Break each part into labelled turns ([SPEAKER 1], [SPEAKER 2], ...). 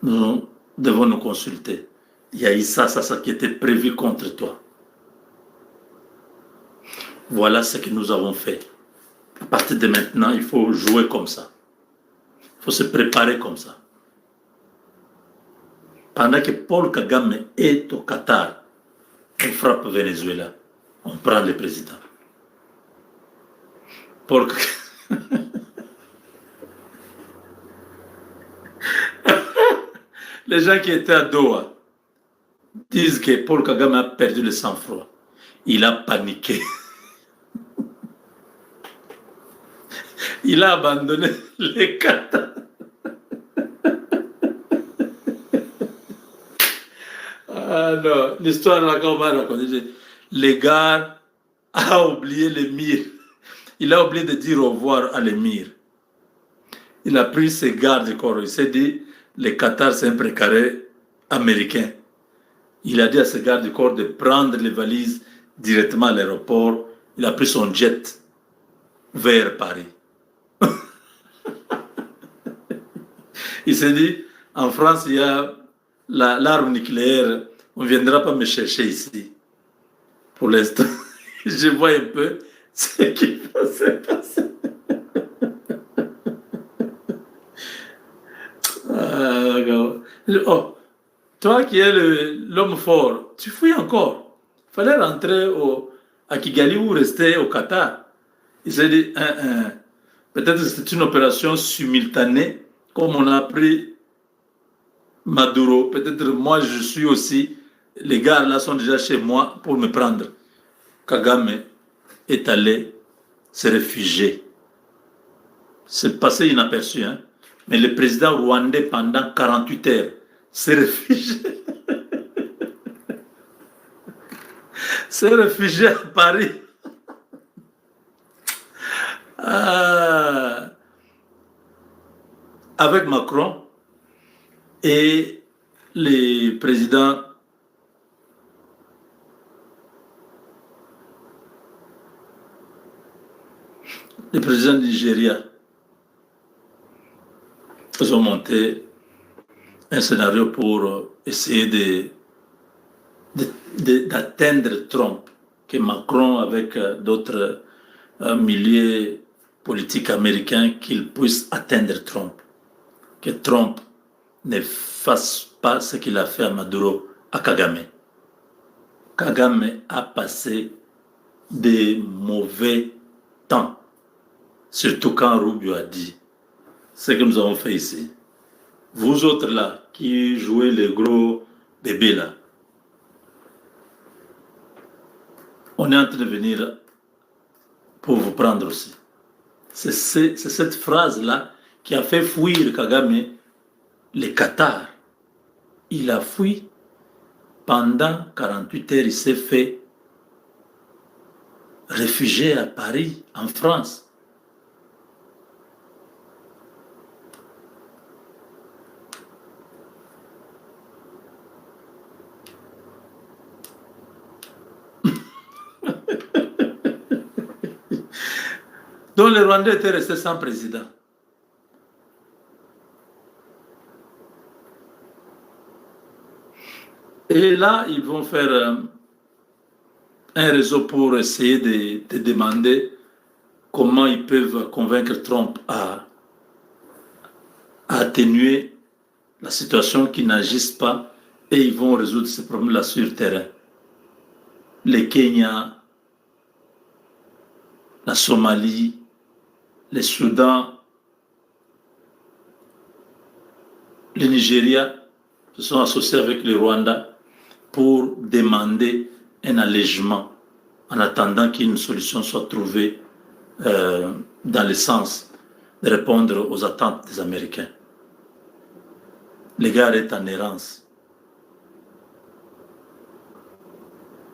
[SPEAKER 1] nous devons nous consulter. Il y a eu ça qui était prévu contre toi. Voilà ce que nous avons fait. À partir de maintenant, il faut jouer comme ça. Il faut se préparer comme ça. Pendant que Paul Kagame est au Qatar, on frappe Venezuela. On prend le président. Paul Les gens qui étaient à Doha disent que Paul Kagame a perdu le sang-froid. Il a paniqué. Il a abandonné les Qatar. Ah non, l'histoire là qu'on va raconter, le gars a oublié l'émir. Il a oublié de dire au revoir à l'émir. Il a pris ses gardes corps. Il s'est dit, le Qatar c'est un précaré américain. Il a dit à ses gardes corps de prendre les valises directement à l'aéroport. Il a pris son jet vers Paris. Il s'est dit, en France, il y a l'arme nucléaire. On ne viendra pas me chercher ici. Pour l'instant, je vois un peu ce qui va se passer. Oh, toi qui es l'homme fort, tu fouilles encore. Il fallait rentrer à Kigali ou rester au Qatar. Il s'est dit, peut-être que c'est une opération simultanée, comme on a pris Maduro. Peut-être moi je suis aussi, les gars là sont déjà chez moi pour me prendre. Kagame est allé se réfugier. C'est passé inaperçu, hein? Mais le président rwandais, pendant 48 heures, s'est réfugié. S'est réfugié à Paris. Avec Macron et les présidents du Nigeria. Ils ont monté un scénario pour essayer d'atteindre Trump, que Macron, avec d'autres milliers politiques américains, qu'ils puissent atteindre Trump. Que Trump ne fasse pas ce qu'il a fait à Maduro, à Kagame. Kagame a passé des mauvais temps, surtout quand Rubio a dit ce que nous avons fait ici. Vous autres là, qui jouez les gros bébés là, on est en train de venir pour vous prendre aussi. C'est cette phrase-là qui a fait fuir Kagame, le Qatar. Il a fui pendant 48 heures, il s'est fait réfugié à Paris, en France. Donc les Rwandais étaient restés sans président. Et là, ils vont faire un réseau pour essayer de demander comment ils peuvent convaincre Trump à atténuer la situation, qu'ils n'agissent pas, et ils vont résoudre ces problèmes-là sur le terrain. Le Kenya, la Somalie, le Soudan, le Nigeria se sont associés avec le Rwanda pour demander un allègement en attendant qu'une solution soit trouvée dans le sens de répondre aux attentes des Américains. Le gars est en errance.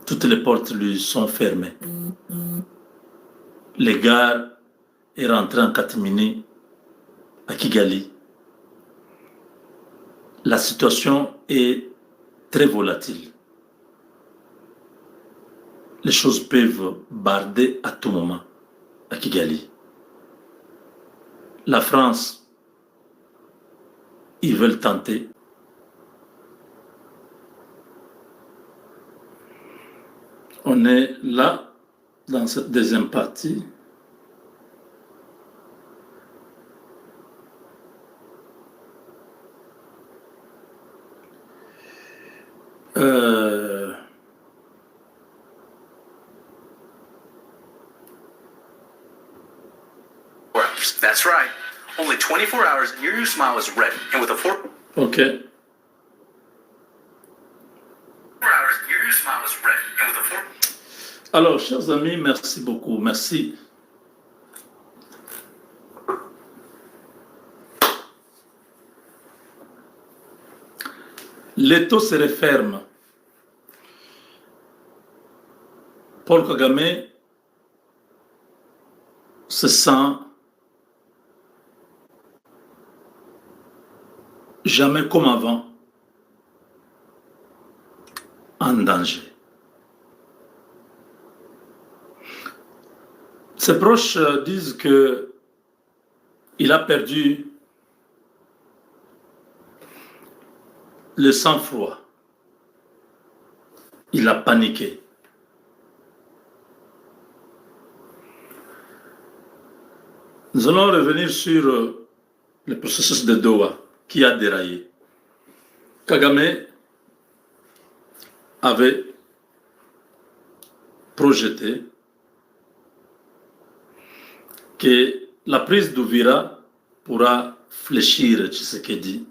[SPEAKER 1] Toutes les portes lui sont fermées. Le gars est rentré en catimini à Kigali. La situation est très volatile. Les choses peuvent barder à tout moment à Kigali. La France, ils veulent tenter On est là, dans cette deuxième partie.
[SPEAKER 2] That's right. Only 24 hours and your new smile is ready. And with a 4
[SPEAKER 1] OK.
[SPEAKER 2] hours, your new smile is ready. And with a 4
[SPEAKER 1] Alors, chers amis, merci beaucoup. Merci. L'étau se referme. Paul Kagame se sent jamais comme avant en danger. Ses proches disent que il a perdu le sang-froid. Il a paniqué. Nous allons revenir sur le processus de Doha qui a déraillé. Kagame avait projeté que la prise d'Uvira pourra fléchir Tshisekedi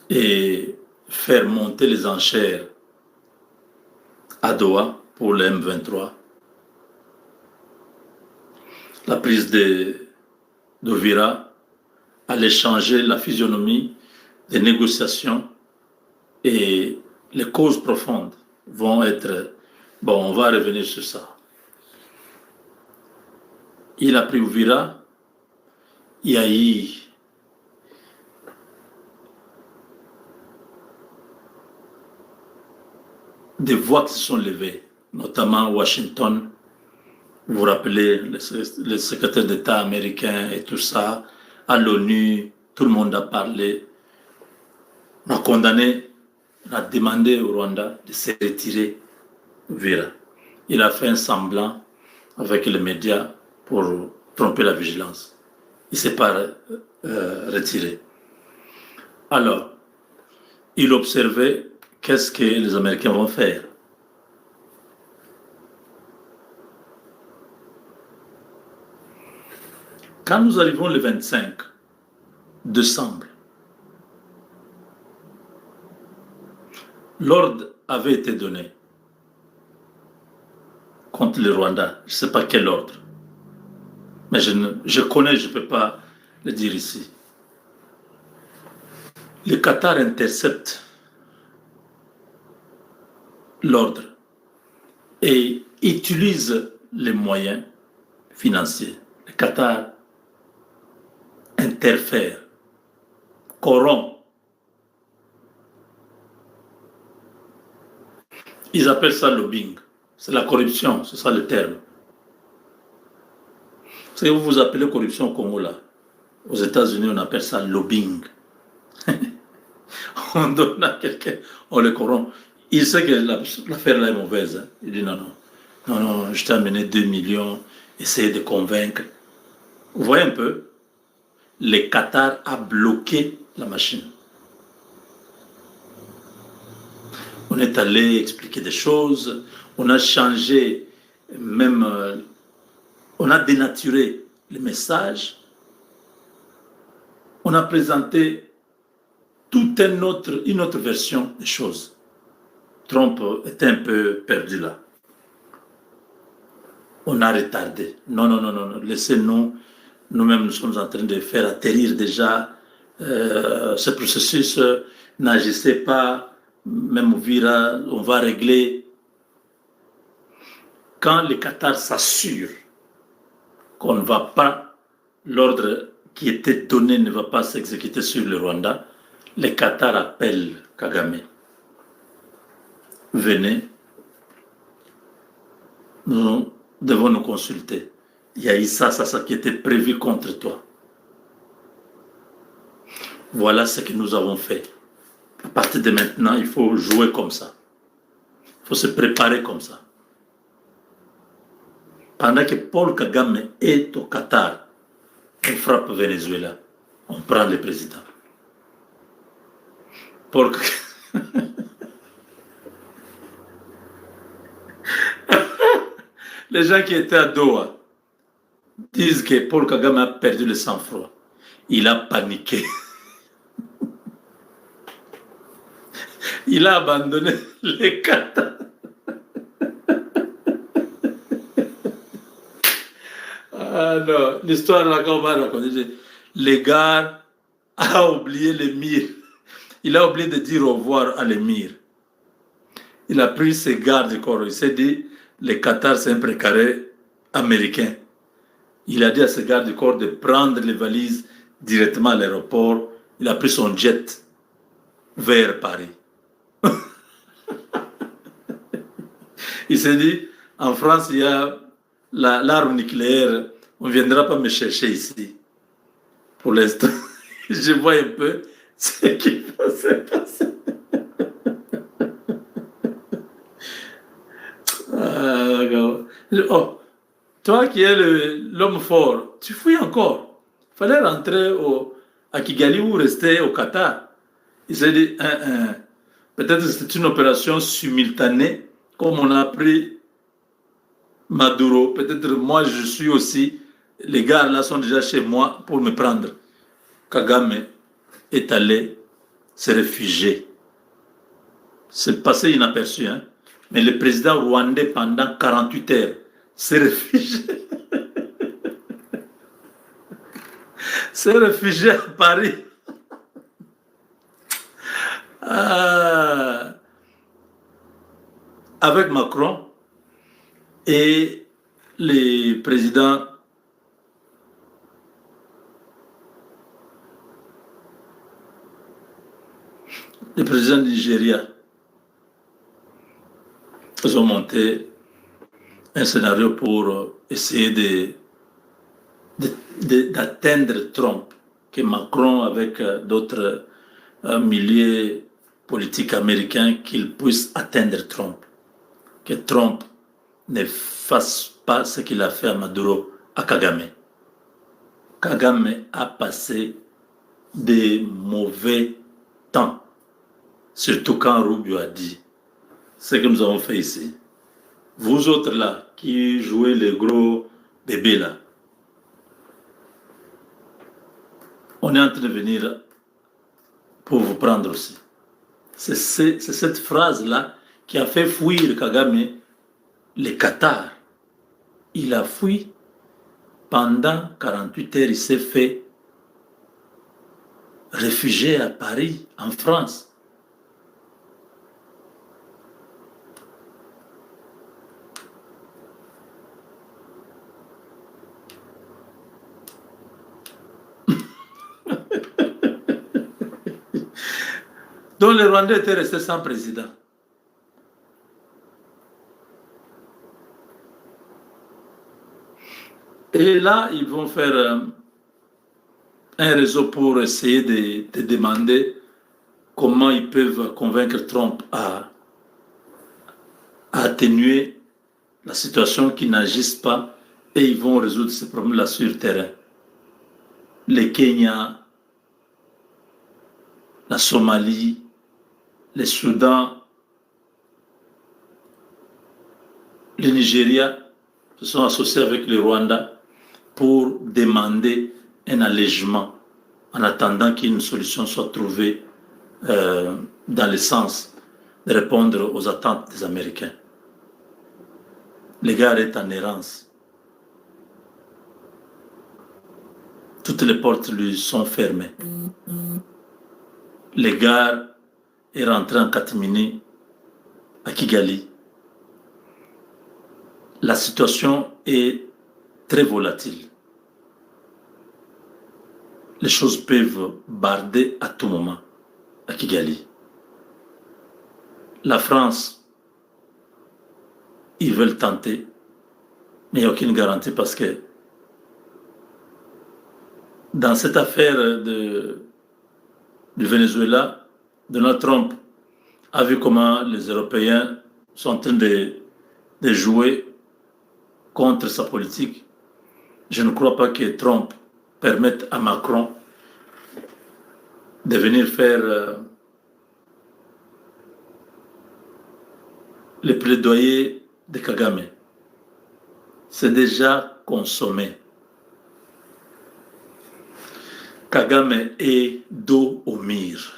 [SPEAKER 1] et faire monter les enchères à Doha pour le M23. La prise d'Uvira allait changer la physionomie des négociations et les causes profondes vont être... Bon, on va revenir sur ça. Il a pris Uvira, il y a eu des voix qui se sont levées, notamment Washington. Vous vous rappelez, le secrétaire d'État américain et tout ça, à l'ONU, tout le monde a parlé. On a condamné, on a demandé au Rwanda de se retirer Uvira. Il a fait un semblant avec les médias pour tromper la vigilance. Il ne s'est pas retiré. Alors, il observait qu'est-ce que les Américains vont faire. Quand nous arrivons le 25 décembre, l'ordre avait été donné contre le Rwanda. Je ne sais pas quel ordre. Mais je connais, je ne peux pas le dire ici. Le Qatar intercepte l'ordre et utilise les moyens financiers. Le Qatar interfère, corrompt. Ils appellent ça lobbying. C'est la corruption, c'est ça le terme. Ce que vous appelez corruption au Congo là. Aux États-Unis, on appelle ça lobbying. On donne à quelqu'un, on le corrompt. Il sait que l'affaire là est mauvaise. Hein. Il dit non, je t'ai amené 2 millions, essayez de convaincre. Vous voyez un peu, le Qatar a bloqué la machine. On est allé expliquer des choses, on a changé, même, on a dénaturé le message, on a présenté toute une autre version des choses. Trump était un peu perdu là. On a retardé. Non, laissez-nous, nous-mêmes nous sommes en train de faire atterrir déjà ce processus. N'agissez pas, même Uvira, on va régler. Quand le Qatar s'assure qu'on ne va pas, l'ordre qui était donné ne va pas s'exécuter sur le Rwanda, le Qatar appelle Kagame. Venez, nous devons nous consulter. Il y a eu ça qui était prévu contre toi. Voilà ce que nous avons fait. À partir de maintenant, il faut jouer comme ça. Il faut se préparer comme ça. Pendant que Paul Kagame est au Qatar, on frappe Venezuela, on prend le président. Paul Les gens qui étaient à Doha disent que Paul Kagame a perdu le sang-froid. Il a paniqué. Il a abandonné les Qatar. Ah non, l'histoire là qu'on va raconter, le gars a oublié l'émir. Il a oublié de dire au revoir à l'émir. Il a pris ses gardes corps. Il s'est dit, le Qatar c'est un précaré américain. Il a dit à ses gardes corps de prendre les valises directement à l'aéroport. Il a pris son jet vers Paris. Il s'est dit, en France, il y a l'arme nucléaire. On ne viendra pas me chercher ici. Pour l'instant, je vois un peu ce qui va se passer. Oh, toi qui es l'homme fort, tu fouilles encore. Il fallait rentrer à Kigali ou rester au Qatar. Il s'est dit, peut-être que c'est une opération simultanée, comme on a pris Maduro. Peut-être moi je suis aussi, les gars là sont déjà chez moi pour me prendre. Kagame est allé se réfugier. C'est passé inaperçu, hein? Mais le président rwandais, pendant 48 heures, s'est réfugié. S'est réfugié à Paris. Avec Macron et les présidents du Nigeria. Ils ont monté un scénario pour essayer d'atteindre Trump, que Macron, avec d'autres milliers politiques américains, qu'ils puissent atteindre Trump. Que Trump ne fasse pas ce qu'il a fait à Maduro, à Kagame. Kagame a passé des mauvais temps, surtout quand Rubio a dit ce que nous avons fait ici. Vous autres là, qui jouez les gros bébés là, on est en train de venir pour vous prendre aussi. C'est cette phrase-là qui a fait fuir Kagame le Qatar. Il a fui pendant 48 heures, il s'est fait réfugier à Paris, en France. Donc le Rwandais était resté sans président. Et là, ils vont faire un réseau pour essayer de demander comment ils peuvent convaincre Trump à atténuer la situation, qu'ils n'agissent pas, et ils vont résoudre ces problèmes-là sur le terrain. Le Kenya, la Somalie, le Soudan, le Nigeria se sont associés avec le Rwanda pour demander un allègement en attendant qu'une solution soit trouvée dans le sens de répondre aux attentes des Américains. Le gars est en errance. Toutes les portes lui sont fermées. Le gars est rentré en catimini à Kigali. La situation est très volatile. Les choses peuvent barder à tout moment à Kigali. La France, ils veulent tenter, mais il n'y a aucune garantie parce que dans cette affaire du Venezuela, Donald Trump a vu comment les Européens sont en train de jouer contre sa politique. Je ne crois pas que Trump permette à Macron de venir faire le plaidoyer de Kagame. C'est déjà consommé. Kagame est dos au mur.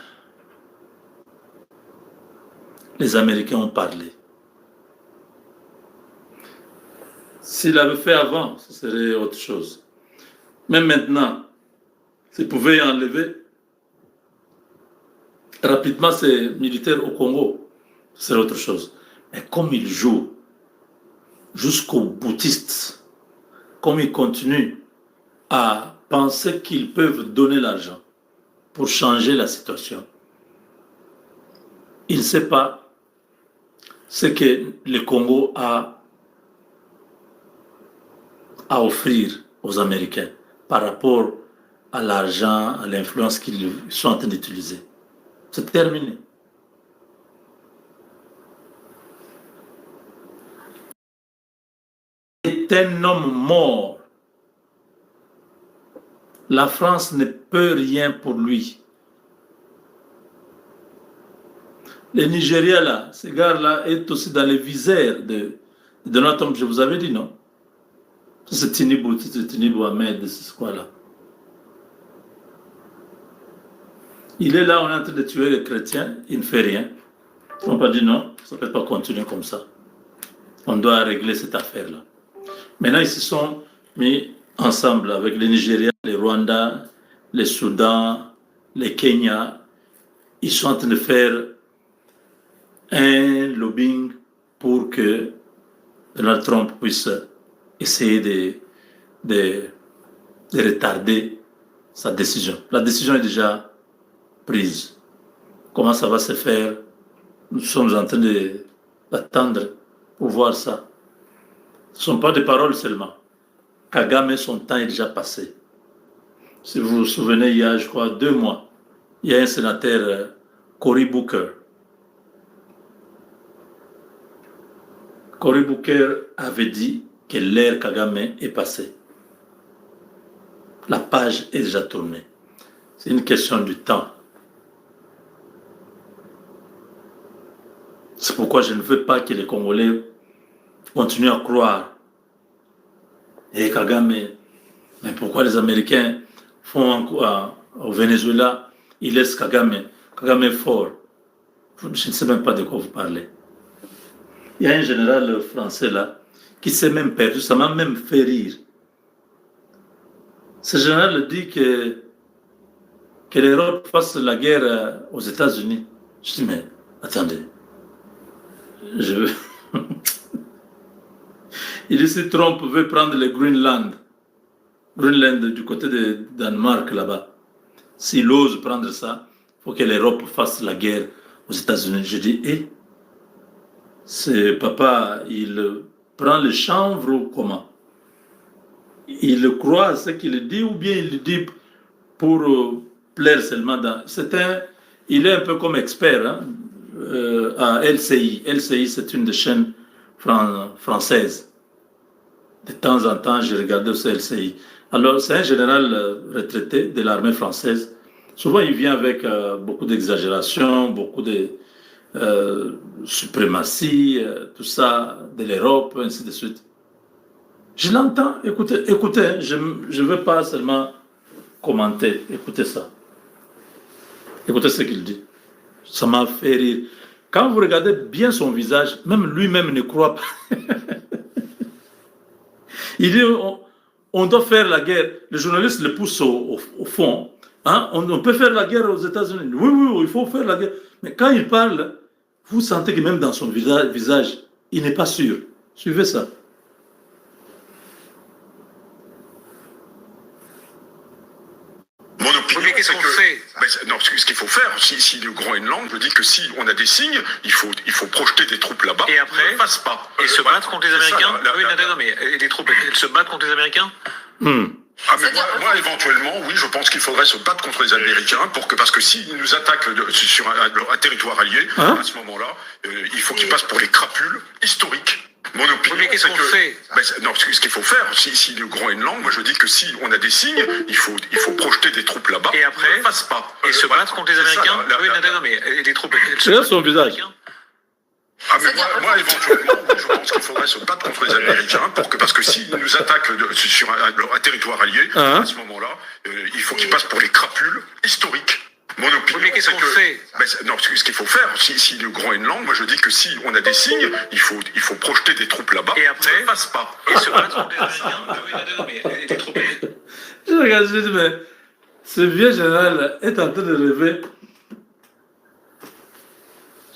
[SPEAKER 1] Les Américains ont parlé. S'il avait fait avant, ce serait autre chose. Même maintenant, s'il pouvait enlever rapidement ces militaires au Congo, ce serait autre chose. Mais comme il joue jusqu'au boutiste, comme il continue à penser qu'ils peuvent donner l'argent pour changer la situation, il ne sait pas ce que le Congo a à offrir aux Américains par rapport à l'argent, à l'influence qu'ils sont en train d'utiliser. C'est terminé. C'est un homme mort. La France ne peut rien pour lui. Le Nigeria, là, ce gars-là est aussi dans les visères de Donald Trump, je vous avais dit, non? C'est Tinubu Ahmed, c'est quoi là? Il est là, on est en train de tuer les chrétiens, il ne fait rien. On n'a pas dit non, ça ne peut pas continuer comme ça. On doit régler cette affaire-là. Maintenant, ils se sont mis ensemble avec le Nigeria, le Rwanda, le Soudan, le Kenya. Ils sont en train de faire un lobbying pour que Donald Trump puisse essayer de retarder sa décision. La décision est déjà prise. Comment ça va se faire? Nous sommes en train d'attendre pour voir ça. Ce ne sont pas des paroles seulement. Kagame, son temps est déjà passé. Si vous vous souvenez, il y a, je crois, 2 mois, il y a un sénateur, Cory Booker. Cory Booker avait dit que l'ère Kagame est passée. La page est déjà tournée. C'est une question du temps. C'est pourquoi je ne veux pas que les Congolais continuent à croire. Et Kagame, mais pourquoi les Américains font au Venezuela, ils laissent Kagame. Kagame est fort. Je ne sais même pas de quoi vous parlez. Il y a un général français là qui s'est même perdu, ça m'a même fait rire. Ce général dit que l'Europe fasse la guerre aux États-Unis. Je dis, mais attendez, il dit si Trump veut prendre le Greenland du côté de Danemark là-bas, s'il ose prendre ça, il faut que l'Europe fasse la guerre aux États-Unis. Je dis, c'est papa, il prend le chanvre ou comment? Il croit à ce qu'il dit ou bien il le dit pour plaire seulement il est un peu comme expert hein, à LCI. LCI, c'est une des chaînes françaises. De temps en temps, je regardais ce LCI. Alors, c'est un général retraité de l'armée française. Souvent, il vient avec beaucoup d'exagération, beaucoup de suprématie, tout ça, de l'Europe, ainsi de suite. Je l'entends, écoutez, je ne veux pas seulement commenter, écoutez ça. Écoutez ce qu'il dit. Ça m'a fait rire. Quand vous regardez bien son visage, même lui-même ne croit pas. Il dit, on doit faire la guerre. Le journaliste le pousse au fond. Hein? On peut faire la guerre aux États-Unis. Oui, il faut faire la guerre. Mais quand il parle, vous sentez que même dans son visage, il n'est pas sûr. Suivez ça.
[SPEAKER 3] Mon opinion,
[SPEAKER 4] qu'est-ce qu'on fait?
[SPEAKER 3] Non, ce qu'il faut faire, si le Groenland, je dis que si on a des signes, il faut projeter des troupes là-bas.
[SPEAKER 4] Et après,
[SPEAKER 3] ne le fasse pas.
[SPEAKER 4] Et se battre contre les Américains?
[SPEAKER 3] Ça,
[SPEAKER 4] oui, non, mais les troupes, elles se battent contre les Américains?
[SPEAKER 3] Ah mais moi, éventuellement, oui, je pense qu'il faudrait se battre contre les Américains parce que s'ils nous attaquent sur un territoire allié, à ce moment-là, il faut qu'ils passent pour les crapules historiques. Mon opinion,
[SPEAKER 2] mais qu'est-ce qu'on fait?
[SPEAKER 3] Non, ce qu'il faut faire, si le Groenland, moi je dis que si on a des signes, il faut projeter des troupes là-bas.
[SPEAKER 2] Et après,
[SPEAKER 3] ne le fasse pas.
[SPEAKER 2] Et se battre contre les Américains. Oui, non, mais les troupes.
[SPEAKER 1] Regarde son visage.
[SPEAKER 3] Ah mais moi, éventuellement, oui, je pense qu'il faudrait se battre contre les Américains parce que s'ils nous attaquent sur un territoire allié, à ce moment-là, il faut qu'ils passent pour les crapules historiques. Mon opinion,
[SPEAKER 2] mais qu'est-ce qu'on fait?
[SPEAKER 3] Non, ce qu'il faut faire, si le Groenland, moi je dis que si on a des signes, il faut projeter des troupes là-bas.
[SPEAKER 2] Et après,
[SPEAKER 3] ne le fasse pas.
[SPEAKER 2] Et se battre contre les Américains. Oui, non, mais les troupes.
[SPEAKER 1] Je regarde, je dis, mais ce vieux général est en train de rêver.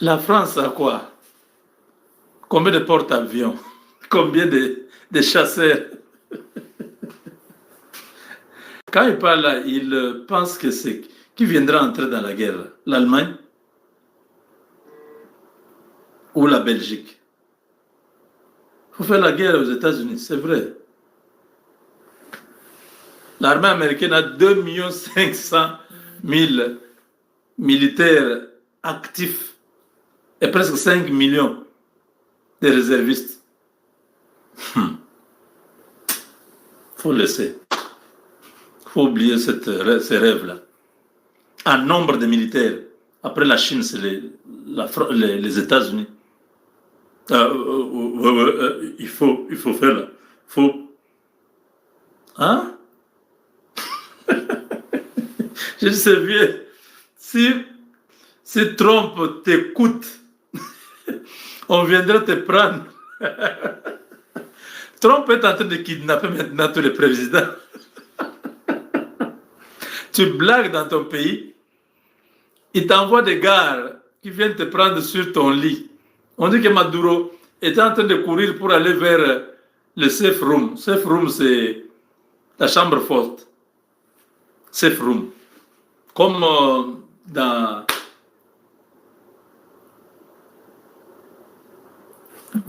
[SPEAKER 1] La France a quoi? Combien de porte-avions? Combien de chasseurs? Quand il parle là, il pense que c'est qui viendra entrer dans la guerre? L'Allemagne ou la Belgique? Il faut faire la guerre aux États-Unis, c'est vrai. L'armée américaine a 2 500 000 militaires actifs et presque 5 millions de réservistes. Faut laisser. Faut oublier ces rêves-là. Un nombre de militaires. Après la Chine, c'est les États-Unis. Il faut faire là. Hein? Je dis, c'est vieux. Si Trump t'écoute, on viendra te prendre. Trump est en train de kidnapper maintenant tous les présidents. Tu blagues dans ton pays, il t'envoie des gars qui viennent te prendre sur ton lit. On dit que Maduro est en train de courir pour aller vers le safe room. Safe room, c'est la chambre forte. Safe room. Comme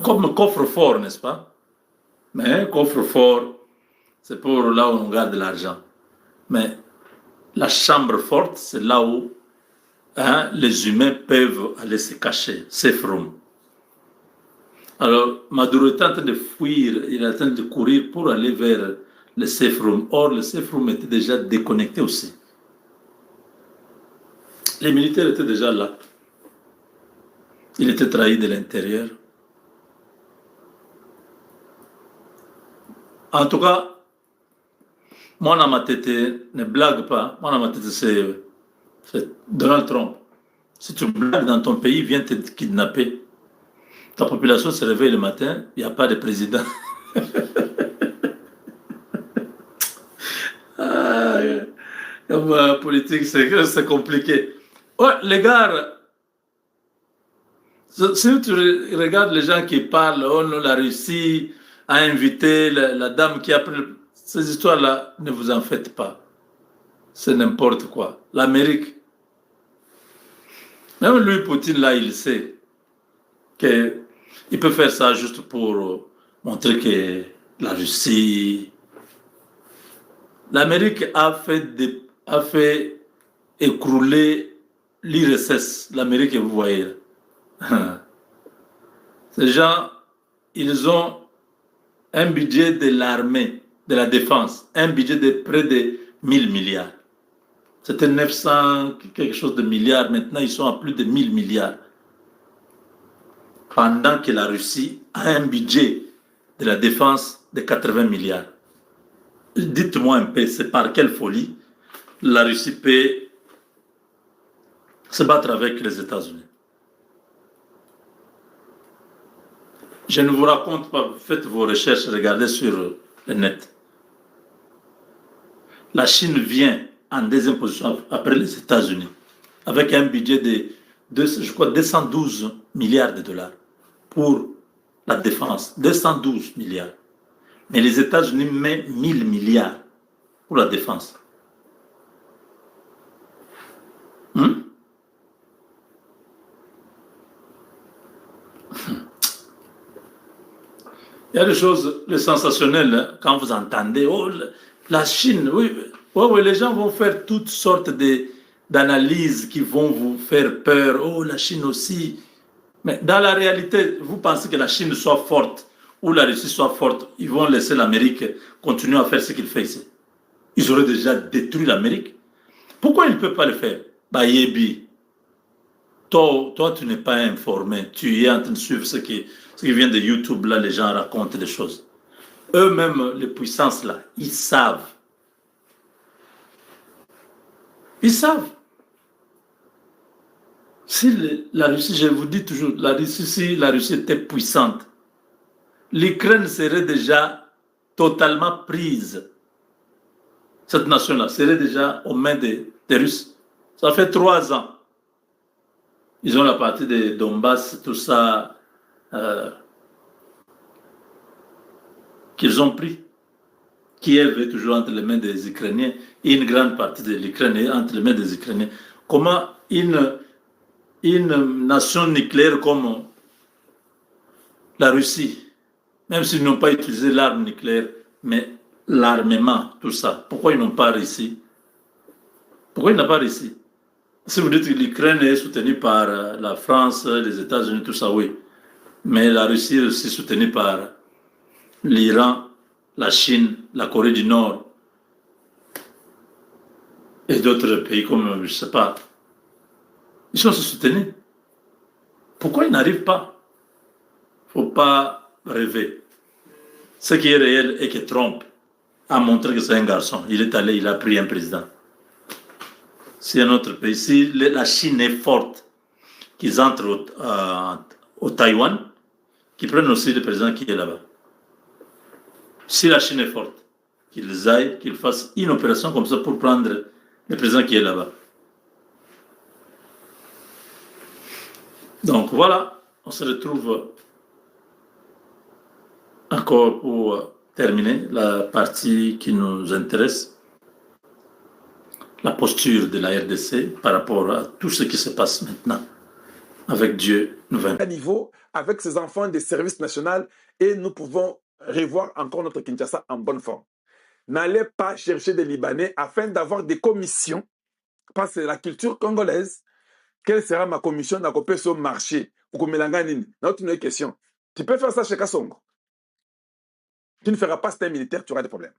[SPEAKER 1] comme coffre-fort, n'est-ce pas? Mais coffre-fort, c'est pour là où on garde l'argent. Mais la chambre forte, c'est là où les humains peuvent aller se cacher. Safe room. Alors, Maduro est en train de fuir, il est en train de courir pour aller vers le safe room. Or, le safe room était déjà déconnecté aussi. Les militaires étaient déjà là. Il était trahi de l'intérieur. En tout cas, moi dans ma tête, ne blague pas. Moi dans ma tête, c'est Donald Trump. Si tu blagues dans ton pays, viens te kidnapper. Ta population se réveille le matin, il n'y a pas de président. La politique, c'est compliqué. Ouais, les gars, si tu regardes les gens qui parlent, oh non, la Russie a invité la dame qui a pris... Ces histoires-là, ne vous en faites pas. C'est n'importe quoi. L'Amérique, même lui, Poutine, là, il sait qu'il peut faire ça juste pour montrer que la Russie... L'Amérique a fait écrouler l'IRSS, l'Amérique que vous voyez. Ces gens, ils ont un budget de l'armée, de la défense, un budget de près de 1000 milliards. C'était 900 quelque chose de milliards, maintenant ils sont à plus de 1000 milliards. Pendant que la Russie a un budget de la défense de 80 milliards. Dites-moi un peu, c'est par quelle folie la Russie peut se battre avec les États-Unis? Je ne vous raconte pas, faites vos recherches, regardez sur le net. La Chine vient en deuxième position après les États-Unis, avec un budget de, je crois, 212 milliards de dollars pour la défense. 212 milliards. Mais les États-Unis mettent 1000 milliards pour la défense. Il y a des choses, les sensationnelles, quand vous entendez, oh, La Chine, oui, oui, les gens vont faire toutes sortes d'analyses qui vont vous faire peur. Oh, la Chine aussi. Mais dans la réalité, vous pensez que la Chine soit forte ou la Russie soit forte, ils vont laisser l'Amérique continuer à faire ce qu'il fait ici. Ils auraient déjà détruit l'Amérique. Pourquoi ils ne peuvent pas le faire? Bah, Yebi, toi, tu n'es pas informé. Tu es en train de suivre ce qui vient de YouTube. Là, les gens racontent des choses. Eux-mêmes, les puissances, là, ils savent. Ils savent. Si la Russie, je vous dis toujours, si la Russie était puissante, l'Ukraine serait déjà totalement prise. Cette nation-là serait déjà aux mains des Russes. Ça fait 3 ans. Ils ont la partie de Donbass, tout ça, qu'ils ont pris. Kiev est toujours entre les mains des Ukrainiens et une grande partie de l'Ukraine est entre les mains des Ukrainiens. Comment une nation nucléaire comme la Russie, même s'ils n'ont pas utilisé l'arme nucléaire, mais l'armement, tout ça, pourquoi ils n'ont pas réussi? Pourquoi ils n'ont pas réussi? Si vous dites que l'Ukraine est soutenue par la France, les États-Unis, tout ça, oui. Mais la Russie est aussi soutenue par l'Iran, la Chine, la Corée du Nord et d'autres pays comme, je ne sais pas. Ils sont soutenus. Pourquoi ils n'arrivent pas? Il ne faut pas rêver. Ce qui est réel est que Trump a montré que c'est un garçon. Il est allé, il a pris un président. Si un autre pays, si la Chine est forte, qu'ils entrent au Taïwan, qu'ils prennent aussi le président qui est là-bas. Si la Chine est forte, qu'ils aillent, qu'ils fassent une opération comme ça pour prendre le président qui est là-bas. Donc voilà, on se retrouve encore pour terminer la partie qui nous intéresse. La posture de la RDC par rapport à tout ce qui se passe maintenant avec Dieu nous vainc.
[SPEAKER 4] À niveau avec ses enfants des services nationaux et nous pouvons revoir encore notre Kinshasa en bonne forme. N'allez pas chercher des Libanais afin d'avoir des commissions parce que la culture congolaise, quelle sera ma commission d'accompagner sur le marché ou comme une question. Tu peux faire ça chez Kassongo. Tu ne feras pas un militaire, tu auras des problèmes.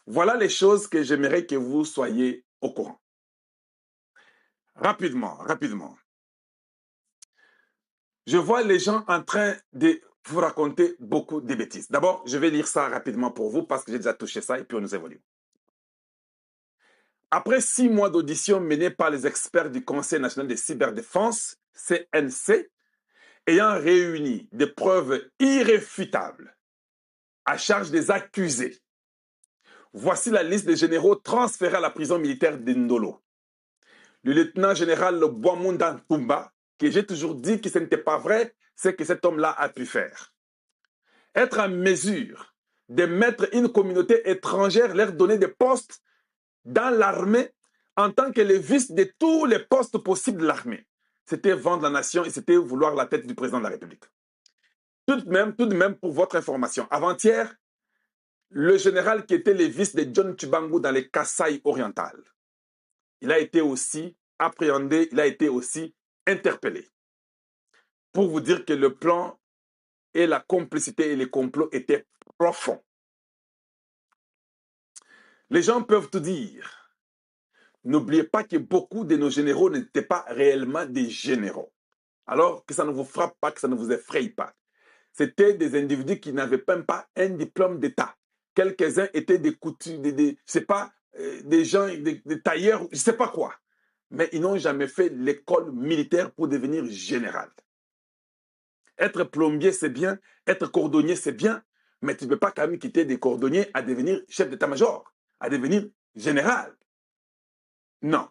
[SPEAKER 4] Voilà les choses que j'aimerais que vous soyez au courant. Rapidement. Je vois les gens en train de vous raconter beaucoup de bêtises. D'abord, je vais lire ça rapidement pour vous parce que j'ai déjà touché ça et puis on nous évolue. Après 6 mois d'audition menée par les experts du Conseil national de cyberdéfense, CNC, ayant réuni des preuves irréfutables à charge des accusés, voici la liste des généraux transférés à la prison militaire d'Indolo. Le lieutenant général Boamunda Ntumba, que j'ai toujours dit que ce n'était pas vrai, c'est que cet homme-là a pu faire. Être en mesure de mettre une communauté étrangère, leur donner des postes dans l'armée en tant que les vices de tous les postes possibles de l'armée. C'était vendre la nation et c'était vouloir la tête du président de la République. Tout de même, pour votre information, avant-hier, le général qui était le vice de John Tshibangou dans les Kasaï orientales, il a été aussi appréhendé, il a été aussi interpellé. Pour vous dire que le plan et la complicité et les complots étaient profonds. Les gens peuvent tout dire. N'oubliez pas que beaucoup de nos généraux n'étaient pas réellement des généraux. Alors que ça ne vous frappe pas, que ça ne vous effraie pas. C'était des individus qui n'avaient même pas un diplôme d'État. Quelques-uns étaient des couturiers, des gens, des tailleurs, je ne sais pas quoi. Mais ils n'ont jamais fait l'école militaire pour devenir général. Être plombier, c'est bien. Être cordonnier, c'est bien. Mais tu ne peux pas quand même quitter des cordonniers à devenir chef d'état-major, à devenir général. Non.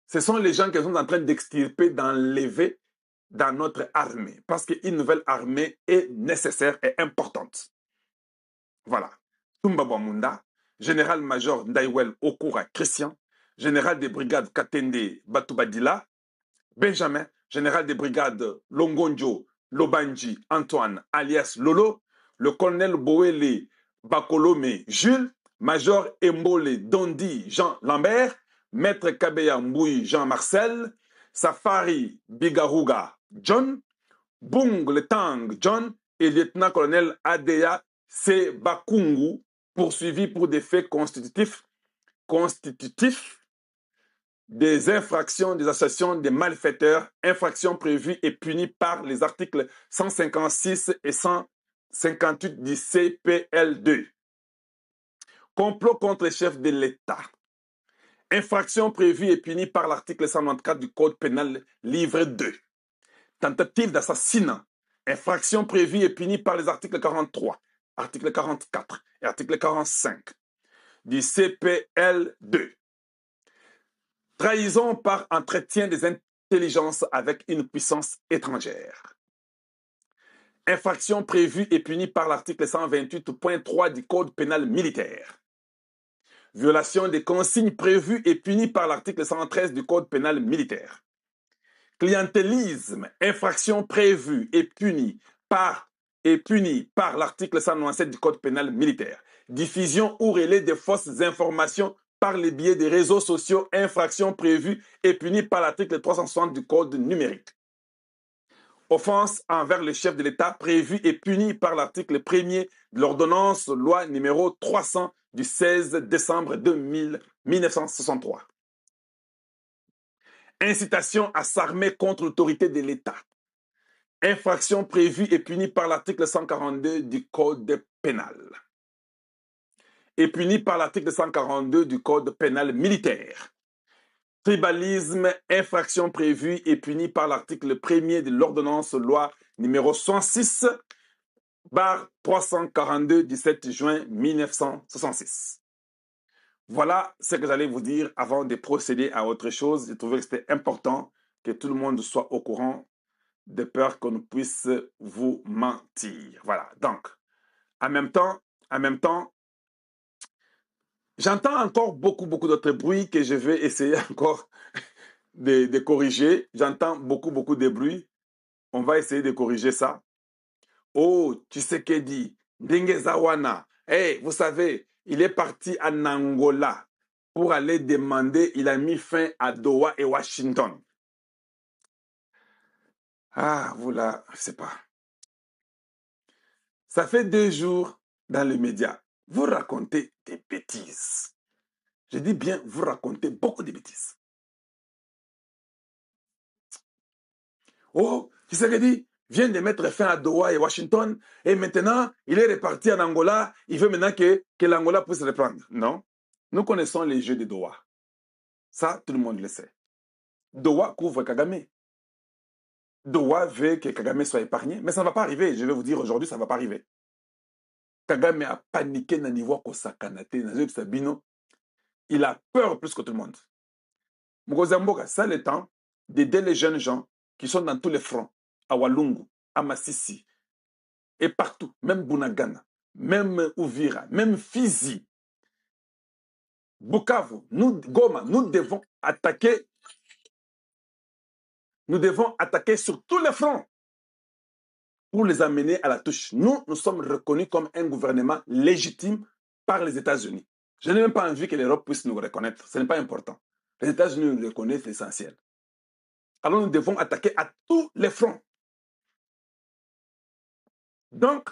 [SPEAKER 4] Ce sont les gens qui sont en train d'extirper, d'enlever dans notre armée. Parce qu'une nouvelle armée est nécessaire et importante. Voilà. Tumba Boamunda, général-major Ndaiwel Okura Christian, général des brigades Katende Batubadila, Benjamin, général des brigades Longonjo Lobanji Antoine alias Lolo, le colonel Boele Bakolome Jules, Major Embole Dondi Jean Lambert, Maître Kabeya Mbouy Jean Marcel, Safari Bigaruga John, Bung Letang John et lieutenant-colonel Adeya Sebakungu, poursuivis pour des faits constitutifs des infractions des associations des malfaiteurs, infractions prévues et punies par les articles 156 et 158 du CPL2. Complot contre les chefs de l'État. Infraction prévue et punie par l'article 194 du Code pénal, livre 2. Tentative d'assassinat. Infraction prévue et punie par les articles 43, article 44 et article 45 du CPL2. Trahison par entretien des intelligences avec une puissance étrangère. Infraction prévue et punie par l'article 128.3 du Code pénal militaire. Violation des consignes prévues et punies par l'article 113 du Code pénal militaire. Clientélisme, infraction prévue et punie par l'article 197 du Code pénal militaire. Diffusion ou relais de fausses informations par les biais des réseaux sociaux, infraction prévue et punie par l'article 360 du Code numérique. Offense envers le chef de l'État prévue et punie par l'article 1er de l'ordonnance loi numéro 300 du 16 décembre 1963. Incitation à s'armer contre l'autorité de l'État. Infraction prévue et punie par l'article 142 du Code pénal. Et punie par l'article 142 du Code pénal militaire. Tribalisme, infraction prévue et punie par l'article 1er de l'ordonnance loi numéro 106/342 du 7 juin 1966. Voilà ce que j'allais vous dire avant de procéder à autre chose. J'ai trouvé que c'était important que tout le monde soit au courant de peur qu'on puisse vous mentir. Voilà, donc, en même temps, j'entends encore beaucoup d'autres bruits que je vais essayer encore de corriger. J'entends beaucoup de bruits. On va essayer de corriger ça. Oh, Tshisekedi, Ndenge Zawana. Hey, vous savez, il est parti en Angola pour aller demander, il a mis fin à Doha et Washington. Ah, vous là, je sais pas. Ça fait 2 jours dans les médias. Vous racontez des bêtises. Je dis bien, vous racontez beaucoup de bêtises. Oh, Tshisekedi vient de mettre fin à Doha et Washington et maintenant, il est reparti en Angola. Il veut maintenant que l'Angola puisse reprendre. Non. Nous connaissons les jeux de Doha. Ça, tout le monde le sait. Doha couvre Kagame. Doha veut que Kagame soit épargné, mais ça ne va pas arriver. Je vais vous dire aujourd'hui, ça ne va pas arriver. Kagame a paniqué dans le niveau Kosakanate, dans Sabino. Il a peur plus que tout le monde. Mugozamboka, ça le temps d'aider les jeunes gens qui sont dans tous les fronts, à Walungu, à Massissi, et partout, même Bunagana, même Uvira, même Fizi, Bukavu, nous, Goma, nous devons attaquer sur tous les fronts pour les amener à la touche. Nous sommes reconnus comme un gouvernement légitime par les États-Unis. Je n'ai même pas envie que l'Europe puisse nous reconnaître. Ce n'est pas important. Les États-Unis nous reconnaissent, c'est essentiel. Alors nous devons attaquer à tous les fronts. Donc,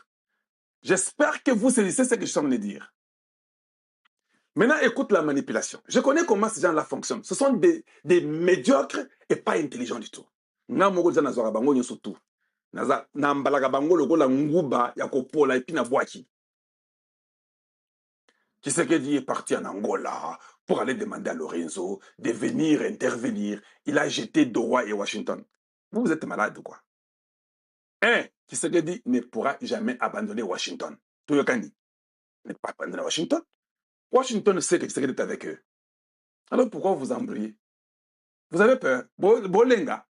[SPEAKER 4] j'espère que vous saisissez ce que je suis en train de dire. Maintenant, écoute la manipulation. Je connais comment ces gens-là fonctionnent. Ce sont des médiocres et pas intelligents du tout. Nga moko za nazwaka bango nyonso tout. Na mbalaka bango lokola nguba ya kopola epi na bwaki. Tshisekedi est parti en Angola pour aller demander à Lorenzo de venir intervenir. Il a jeté Doha et Washington. Vous êtes malade ou quoi? Tshisekedi ne pourra jamais abandonner Washington. Toyokani ne pas abandonner Washington. Washington sait que Tshisekedi est avec eux. Alors pourquoi vous embrouillez? Vous avez peur? Bolenga.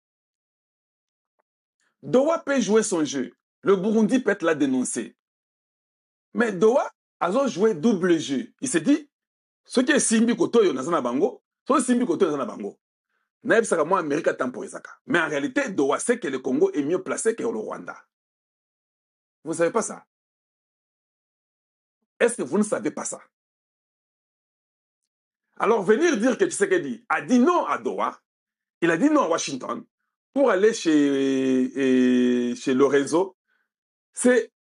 [SPEAKER 4] Doha peut jouer son jeu. Le Burundi peut être là dénoncé. Mais Doha a joué double jeu. Il s'est dit, ce qui est Simbi Kotoyo Nazana Bango, ce Simbi Kotoyo Nazana Bango. Naïb Saka, moi, Amérique a temporisaka. Mais en réalité, Doha sait que le Congo est mieux placé que le Rwanda. Vous ne savez pas ça? Est-ce que vous ne savez pas ça? Alors venir dire que Tshisekedi a dit non à Doha, il a dit non à Washington pour aller chez Lorenzo, c'est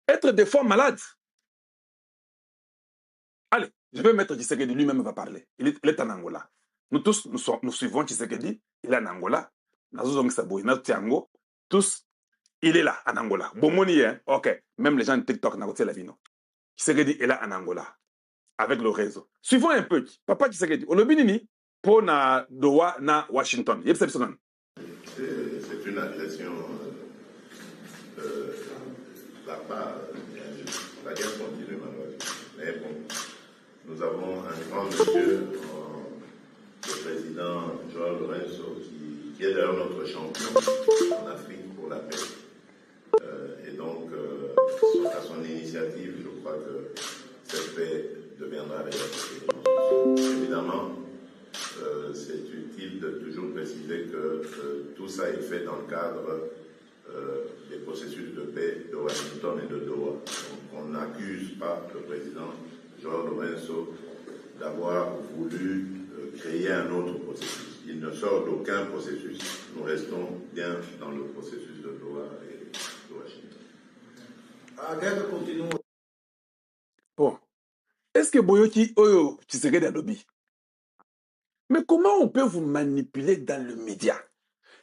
[SPEAKER 4] être des fois malade. Allez, je vais mettre Tshisekedi, lui-même va parler. Il est en Angola. Nous tous, nous suivons Tshisekedi, il est en Angola. Tous, il est là, en Angola. Bomoni, hein? Ok. Même les gens de TikTok, Tshisekedi est là en Angola, avec le réseau. Suivons un peu. Papa Tshisekedi, Olobinini, pour na Doha, na Washington.
[SPEAKER 5] C'est une agression barbare. La guerre continue, malheureusement. Mais bon, nous avons un grand monsieur, le président Joao Lorenzo, qui est d'ailleurs notre champion en Afrique pour la paix. Et donc, à son initiative, je crois que cette paix deviendra réalité. Évidemment, c'est utile de toujours préciser que tout ça est fait dans le cadre des processus de paix de Washington et de Doha. Donc, on n'accuse pas le président Joao Lorenzo d'avoir voulu créer un autre processus. Il ne sort d'aucun processus. Nous restons bien dans le processus de Doha et de Washington.
[SPEAKER 6] La guerre continue.
[SPEAKER 4] Bon. Est-ce que Boyoki Oyo Tshisekedi a lobby? Mais comment on peut vous manipuler dans le média?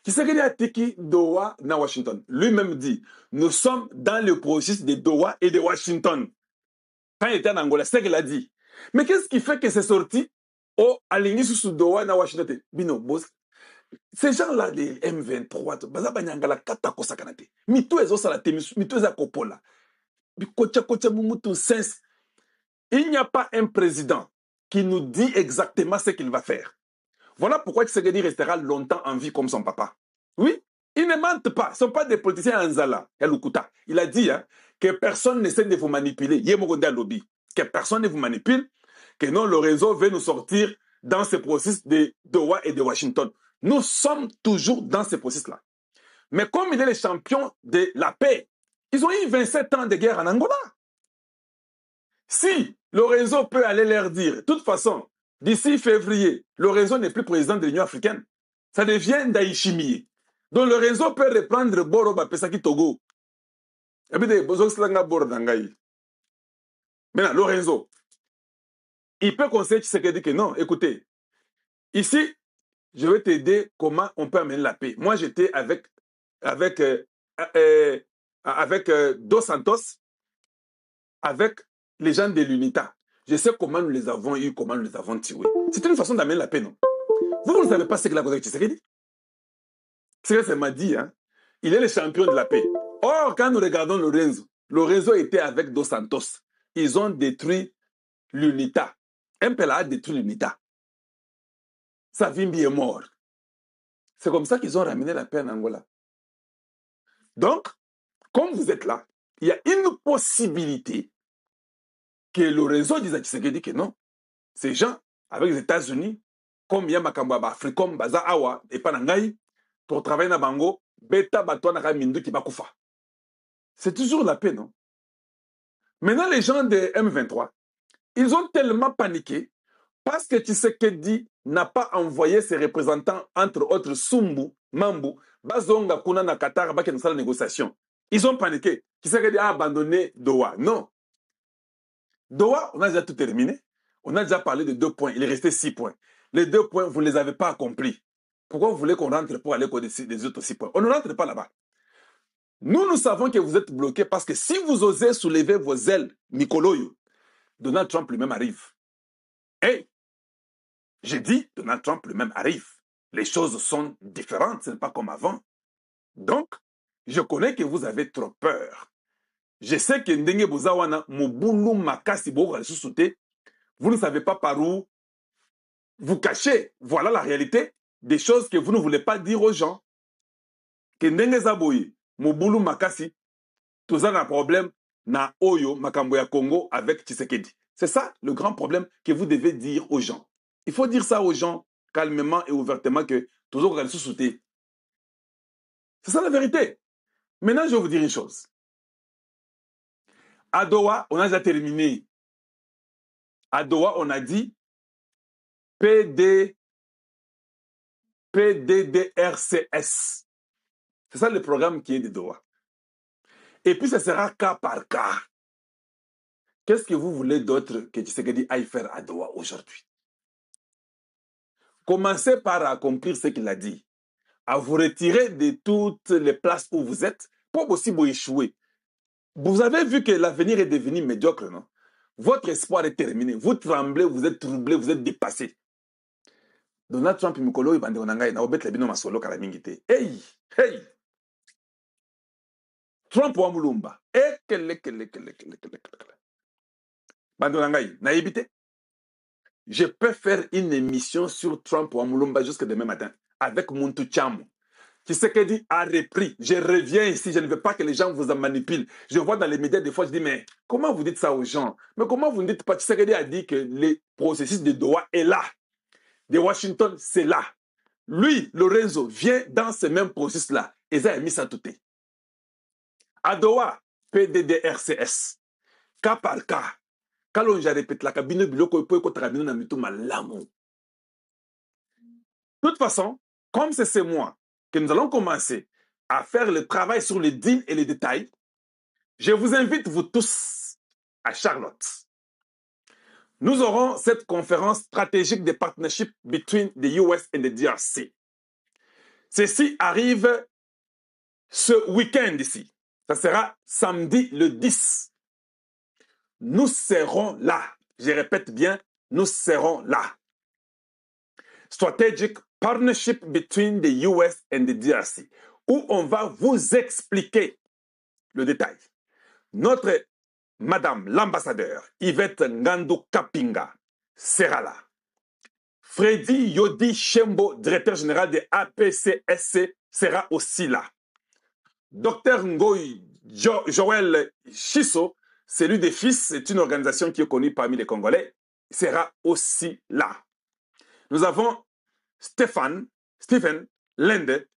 [SPEAKER 4] Tshisekedi a tiki Doha na Washington. Lui-même dit, nous sommes dans le processus de Doha et de Washington. Quand il était en Angola, c'est ce qu'il a dit. Mais qu'est-ce qui fait que c'est sorti au aligné sous Doha na Washington? Bino, boss. Ces gens-là, les M23, baza banyangala kata kosakanate. Mito ezo salate, mito eza kopola. Kocha mumutu sens. Il n'y a pas un président qui nous dit exactement ce qu'il va faire. Voilà pourquoi Tshisekedi restera longtemps en vie comme son papa. Oui, ils ne mentent pas. Ce ne sont pas des politiciens Anzala, Yalukuta. Il a dit que personne n'essaie de vous manipuler. Yemogonda lobby. Que personne ne vous manipule. Que non, le réseau veut nous sortir dans ce processus de Doha et de Washington. Nous sommes toujours dans ce processus-là. Mais comme il est le champion de la paix, ils ont eu 27 ans de guerre en Angola. Si le réseau peut aller leur dire, de toute façon, d'ici février, le réseau n'est plus président de l'Union africaine. Ça devient Ndayishimiye. Donc le réseau peut reprendre Boroba Pesaki Togo. Maintenant, le réseau, il peut conseiller Tshisekedi que non, écoutez, ici, je vais t'aider comment on peut amener la paix. Moi, j'étais avec Dos Santos, avec les gens de l'UNITA. Je sais comment nous les avons eus, comment nous les avons tués. C'est une façon d'amener la paix, non? Vous ne savez pas ce qu'il a causé avec Tshisekedi? Tshisekedi m'a dit, hein, il est le champion de la paix. Or, quand nous regardons le réseau était avec Dos Santos. Ils ont détruit l'UNITA. MPLA a détruit l'UNITA. Savimbi est mort. C'est comme ça qu'ils ont ramené la paix en Angola. Donc, comme vous êtes là, il y a une possibilité que le réseau dise à Tshisekedi que non. Ces gens, avec les États-Unis, comme Yamakamba, Africom, Baza Awa, et Panangaï, pour travailler dans Bango, Beta Batouana Ramindu qui Bakufa. C'est toujours la paix, non? Maintenant, les gens de M23, ils ont tellement paniqué parce que Tshisekedi n'a pas envoyé ses représentants, entre autres Sumbu, Mambu, Bazonga, Kuna, na Qatar, Baké, dans la négociation. Ils ont paniqué. Tshisekedi a abandonné Doha. Non. Doha, on a déjà tout terminé. On a déjà parlé de 2 points. Il est resté 6 points. Les 2 points, vous ne les avez pas accomplis. Pourquoi vous voulez qu'on rentre pour aller des autres 6 points? On ne rentre pas là-bas. Nous savons que vous êtes bloqués parce que si vous osez soulever vos ailes, Mikoloyo, Donald Trump lui-même arrive. Et j'ai dit, Donald Trump lui-même arrive. Les choses sont différentes, ce n'est pas comme avant. Donc, je connais que vous avez trop peur. Je sais que Ndenge Bozawana, Mobulu Makasi Boga, vous ne savez pas par où vous cachez. Voilà la réalité des choses que vous ne voulez pas dire aux gens. Que Ndenge Zaboyi, Mobulu Makasi, tout ça un problème na Oyo, Makamboya Congo avec Tshisekedi. C'est ça le grand problème que vous devez dire aux gens. Il faut dire ça aux gens calmement et ouvertement que toujours elle sous-souté. C'est ça la vérité. Maintenant, je vais vous dire une chose. À Doha, on a déjà terminé. À Doha, on a dit PDDRCS. C'est ça le programme qui est de Doha. Et puis, ça sera cas par cas. Qu'est-ce que vous voulez d'autre que Tshisekedi aille faire à Doha aujourd'hui? Commencez par accomplir ce qu'il a dit. À vous retirer de toutes les places où vous êtes pour aussi vous échouer. Vous avez vu que l'avenir est devenu médiocre, non? Votre espoir est terminé. Vous tremblez, vous êtes troublé, vous êtes dépassé. Donald Trump Mikolo ibande nangai na obet lebino masolo kala mingite. Hey, hey. Trump wa mulumba. Ekele. Bande nangai na ibite. Je peux faire une émission sur Trump wa mulumba jusqu'à demain matin avec Muntu Chamo. Tshisekedi a repris. Je reviens ici, je ne veux pas que les gens vous en manipulent. Je vois dans les médias des fois, je dis, mais comment vous dites ça aux gens? Mais comment vous ne dites pas? Tshisekedi a dit que le processus de Doha est là. De Washington, c'est là. Lui, Lorenzo, vient dans ce même processus-là. Et ça a mis ça tout. À Doha, PDDRCS. Cas par cas. Quand on répète la cabine, de toute façon, comme c'est ce mois que nous allons commencer à faire le travail sur les deals et les détails, je vous invite, vous tous, à Charlotte. Nous aurons cette conférence stratégique de partnership between the US and the DRC. Ceci arrive ce week-end ici. Ça sera samedi le 10. Nous serons là. Je répète bien, nous serons là. Strategic Partnership between the US and the DRC, où on va vous expliquer le détail. Notre Madame l'ambassadeur Yvette Ngandou Kapinga sera là. Freddy Yodi Shembo, directeur général de APCSC, sera aussi là. Dr Ngoy Joël Chisso, celui des fils, c'est une organisation qui est connue parmi les Congolais, sera aussi là. Nous avons Stephen Lende,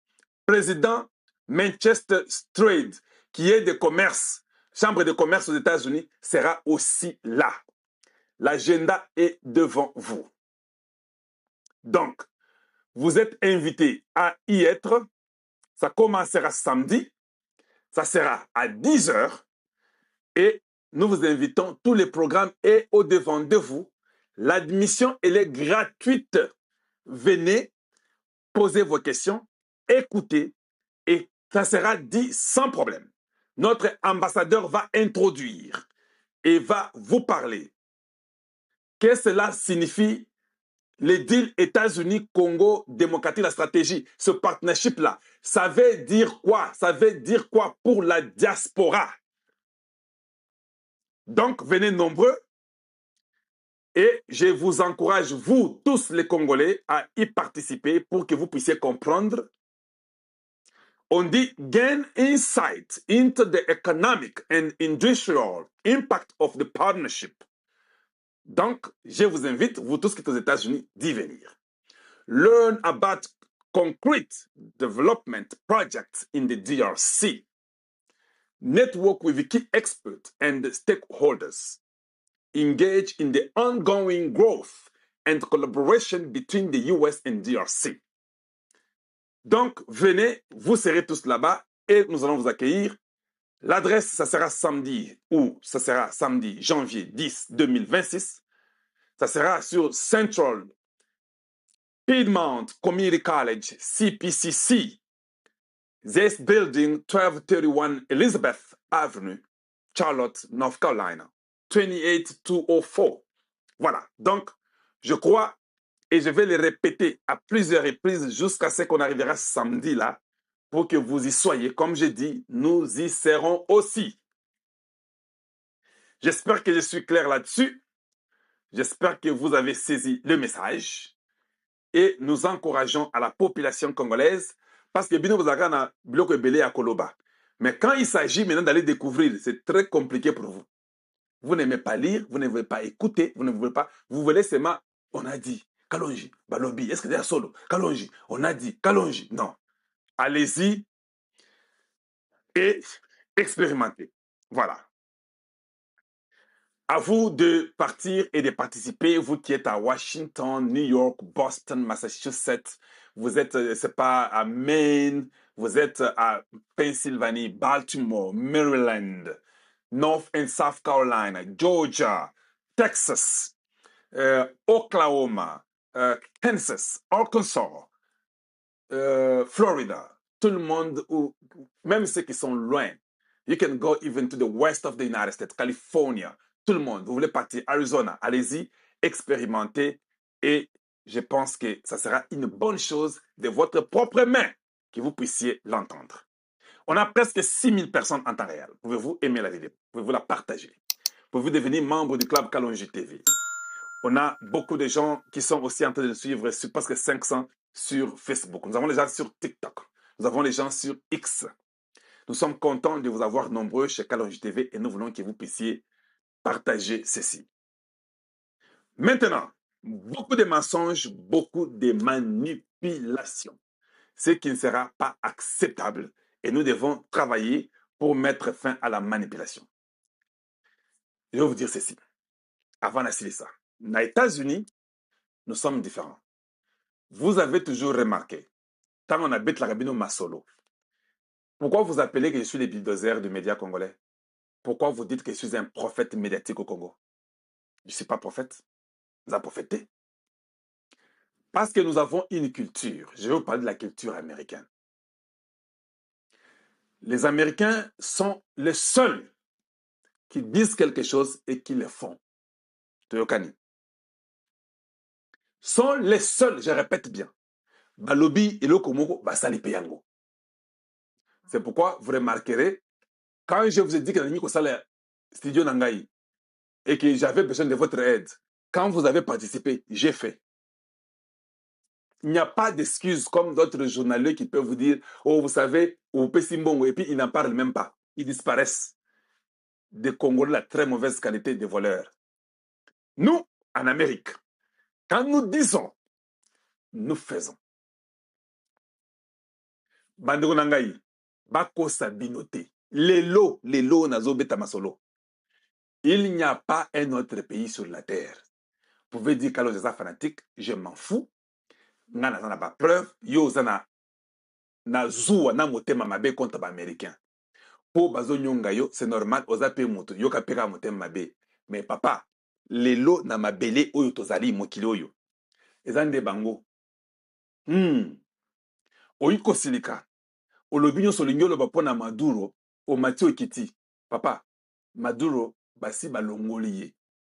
[SPEAKER 4] président Manchester Trade, qui est de commerce, chambre de commerce aux États-Unis, sera aussi là. L'agenda est devant vous. Donc, vous êtes invités à y être. Ça commencera samedi. Ça sera à 10h. Et nous vous invitons, tous les programmes est au-devant de vous. L'admission, elle est gratuite. Venez, posez vos questions, écoutez, et ça sera dit sans problème. Notre ambassadeur va introduire et va vous parler. Qu'est-ce que cela signifie, les deals États-Unis-Congo démocratique, la stratégie, ce partnership-là? Ça veut dire quoi? Ça veut dire quoi pour la diaspora? Donc, venez nombreux. Et je vous encourage, vous tous les Congolais, à y participer pour que vous puissiez comprendre. On dit gain insight into the economic and industrial impact of the partnership. Donc, je vous invite, vous tous qui êtes aux États-Unis, d'y venir. Learn about concrete development projects in the DRC. Network with key experts and stakeholders. Engage in the ongoing growth and collaboration between the US and DRC. Donc, venez, vous serez tous là-bas et nous allons vous accueillir. L'adresse, ça sera samedi janvier 10 2026. Ça sera sur Central Piedmont Community College, CPCC. This building, 1231 Elizabeth Avenue, Charlotte, North Carolina. 28204. Voilà. Donc, je crois, et je vais le répéter à plusieurs reprises jusqu'à ce qu'on arrivera samedi là, pour que vous y soyez. Comme je dis, nous y serons aussi. J'espère que je suis clair là-dessus. J'espère que vous avez saisi le message. Et nous encourageons à la population congolaise, parce que Bino Bozagana, Biloko Ebele à Koloba. Mais quand il s'agit maintenant d'aller découvrir, c'est très compliqué pour vous. Vous n'aimez pas lire, vous ne voulez pas écouter, vous ne voulez pas. Vous voulez seulement, on a dit, Kalonji, Balobi, est-ce que c'est solo? Kalonji, on a dit, Kalonji. Non. Allez-y et expérimentez. Voilà. À vous de partir et de participer, vous qui êtes à Washington, New York, Boston, Massachusetts, vous êtes, c'est pas à Maine, vous êtes à Pennsylvanie, Baltimore, Maryland, North and South Carolina, Georgia, Texas, Oklahoma, Kansas, Arkansas, Florida, tout le monde, ou même ceux qui sont loin. You can go even to the west of the United States, California, tout le monde. Vous voulez partir Arizona, allez-y, expérimentez et je pense que ça sera une bonne chose de votre propre main que vous puissiez l'entendre. On a presque 6000 personnes en temps réel. Pouvez-vous aimer la vidéo? Pouvez-vous la partager? Pouvez-vous devenir membre du club Kalonji TV? On a beaucoup de gens qui sont aussi en train de suivre, sur presque 500 sur Facebook. Nous avons les gens sur TikTok. Nous avons les gens sur X. Nous sommes contents de vous avoir nombreux chez Kalonji TV et nous voulons que vous puissiez partager ceci. Maintenant, beaucoup de mensonges, beaucoup de manipulations. Ce qui ne sera pas acceptable et nous devons travailler pour mettre fin à la manipulation. Je vais vous dire ceci. Avant d'assurer ça, aux États-Unis, nous sommes différents. Vous avez toujours remarqué, quand on habite la Rabino Masolo, pourquoi vous appelez que je suis le bulldozer du média congolais? Pourquoi vous dites que je suis un prophète médiatique au Congo? Je ne suis pas prophète. Vous avez prophété. Parce que nous avons une culture. Je vais vous parler de la culture américaine. Les Américains sont les seuls qui disent quelque chose et qui le font. Toyokani. Sont les seuls, je répète bien. Balobi et le Komoko, Basali Peyango. C'est pourquoi vous remarquerez, quand je vous ai dit que nous avons le studio Nangaï et que j'avais besoin de votre aide, quand vous avez participé, j'ai fait. Il n'y a pas d'excuses comme d'autres journalistes qui peuvent vous dire « Oh, vous savez, ou Pessimbongo » et puis ils n'en parlent même pas. Ils disparaissent. Des Congolais de la très mauvaise qualité de voleurs. Nous, en Amérique, quand nous disons, nous faisons. Bandeko Nangaï, Bako Sabinote, Lelo Nazo Betamasolo. Il n'y a pas un autre pays sur la terre. Vous pouvez dire qu'alors je suis fanatique, je m'en fous. Nga na pas preuve, yo zana na zuwa na motema mabe contre ba américain. Po bazo nyonga yo, c'est normal, oza pe moto, yo ka peka motema mabe. Mais papa, lelo na mabele oyo tozali mokili oyo. Ezande bango. Oyiko silika. Olobinyo solingyo ba pona Maduro, o Mathieu Kiti. Papa, Maduro basi balongoli ye.